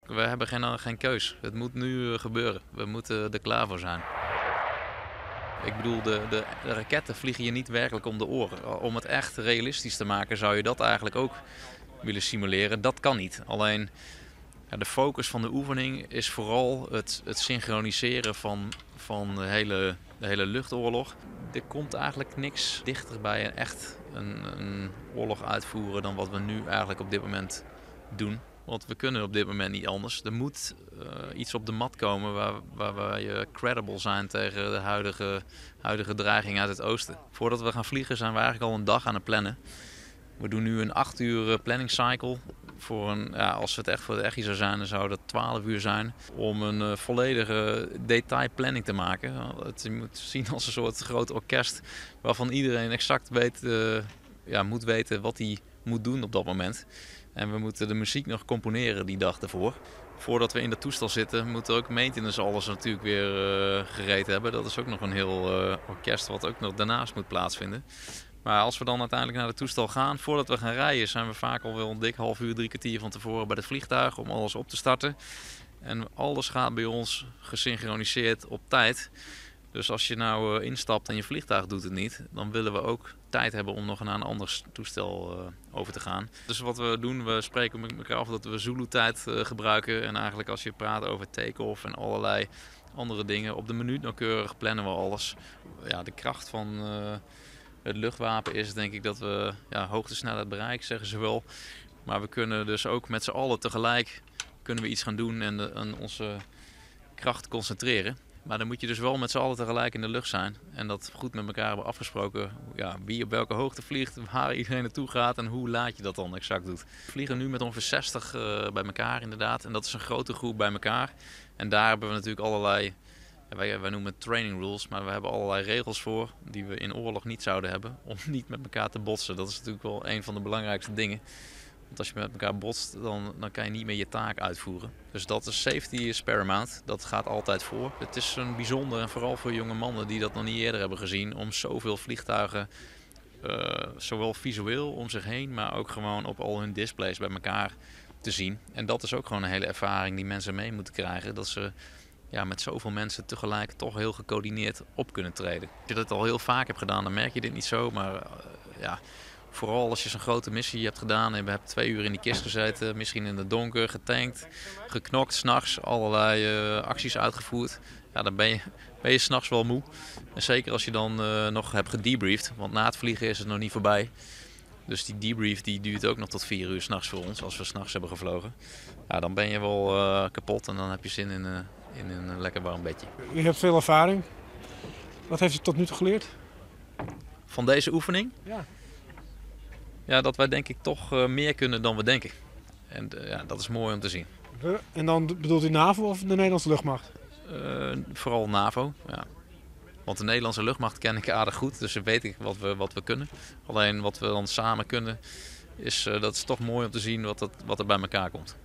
We hebben geen keus. Het moet nu gebeuren. We moeten er klaar voor zijn. Ik bedoel, de raketten vliegen je niet werkelijk om de oren. Om het echt realistisch te maken zou je dat eigenlijk ook willen simuleren. Dat kan niet. Alleen de focus van de oefening is vooral het synchroniseren van de hele luchtoorlog. Er komt eigenlijk niks dichter bij een oorlog uitvoeren dan wat we nu eigenlijk op dit moment doen. Want we kunnen op dit moment niet anders. Er moet iets op de mat komen waar we credible zijn tegen de huidige dreiging uit het oosten. Voordat we gaan vliegen zijn we eigenlijk al een dag aan het plannen. We doen nu een 8 uur planning cycle. Als het echt voor de echi zou zijn, dan zou dat 12 uur zijn. Om een volledige detailplanning te maken. Je moet zien als een soort groot orkest waarvan iedereen exact moet weten wat hij moet doen op dat moment. En we moeten de muziek nog componeren die dag ervoor. Voordat we in dat toestel zitten, moet ook maintenance alles natuurlijk weer gereed hebben. Dat is ook nog een heel orkest wat ook nog daarnaast moet plaatsvinden. Maar als we dan uiteindelijk naar het toestel gaan, voordat we gaan rijden, zijn we vaak al wel een dik half uur, 3 kwartier van tevoren bij het vliegtuig om alles op te starten. En alles gaat bij ons gesynchroniseerd op tijd. Dus als je nou instapt en je vliegtuig doet het niet, dan willen we ook tijd hebben om nog naar een ander toestel over te gaan. Dus wat we doen, we spreken met elkaar af dat we Zulu-tijd gebruiken. En eigenlijk als je praat over take-off en allerlei andere dingen, op de minuut nauwkeurig plannen we alles. Ja, de kracht van het luchtwapen is denk ik dat we hoogtesnelheid bereiken, zeggen ze wel. Maar we kunnen dus ook met z'n allen tegelijk kunnen we iets gaan doen en onze kracht concentreren. Maar dan moet je dus wel met z'n allen tegelijk in de lucht zijn. En dat goed met elkaar hebben afgesproken. Wie op welke hoogte vliegt, waar iedereen naartoe gaat en hoe laat je dat dan exact doet. We vliegen nu met ongeveer 60 bij elkaar inderdaad. En dat is een grote groep bij elkaar. En daar hebben we natuurlijk allerlei, wij noemen het training rules. Maar we hebben allerlei regels voor die we in oorlog niet zouden hebben. Om niet met elkaar te botsen. Dat is natuurlijk wel een van de belangrijkste dingen. Want als je met elkaar botst, dan kan je niet meer je taak uitvoeren. Dus dat is safety is paramount. Dat gaat altijd voor. Het is een bijzonder, en vooral voor jonge mannen die dat nog niet eerder hebben gezien, om zoveel vliegtuigen, zowel visueel om zich heen, maar ook gewoon op al hun displays bij elkaar te zien. En dat is ook gewoon een hele ervaring die mensen mee moeten krijgen. Dat ze met zoveel mensen tegelijk toch heel gecoördineerd op kunnen treden. Als je dat al heel vaak hebt gedaan, dan merk je dit niet zo. Maar vooral als je zo'n grote missie hebt gedaan en je hebt 2 uur in die kist gezeten, misschien in het donker, getankt, geknokt, 's nachts allerlei acties uitgevoerd. Ja, dan ben je 's nachts wel moe. En zeker als je dan nog hebt gedebriefd, want na het vliegen is het nog niet voorbij. Dus die debrief die duurt ook nog tot 4 uur 's nachts voor ons, als we 's nachts hebben gevlogen. Ja, dan ben je wel kapot en dan heb je zin in een lekker warm bedje. U hebt veel ervaring. Wat heeft u tot nu toe geleerd? Van deze oefening? Ja. Ja, dat wij denk ik toch meer kunnen dan we denken. En dat is mooi om te zien. En dan bedoelt u NAVO of de Nederlandse luchtmacht? Vooral NAVO, ja. Want de Nederlandse luchtmacht ken ik aardig goed, dus weet ik wat we kunnen. Alleen wat we dan samen kunnen, dat is toch mooi om te zien wat er bij elkaar komt.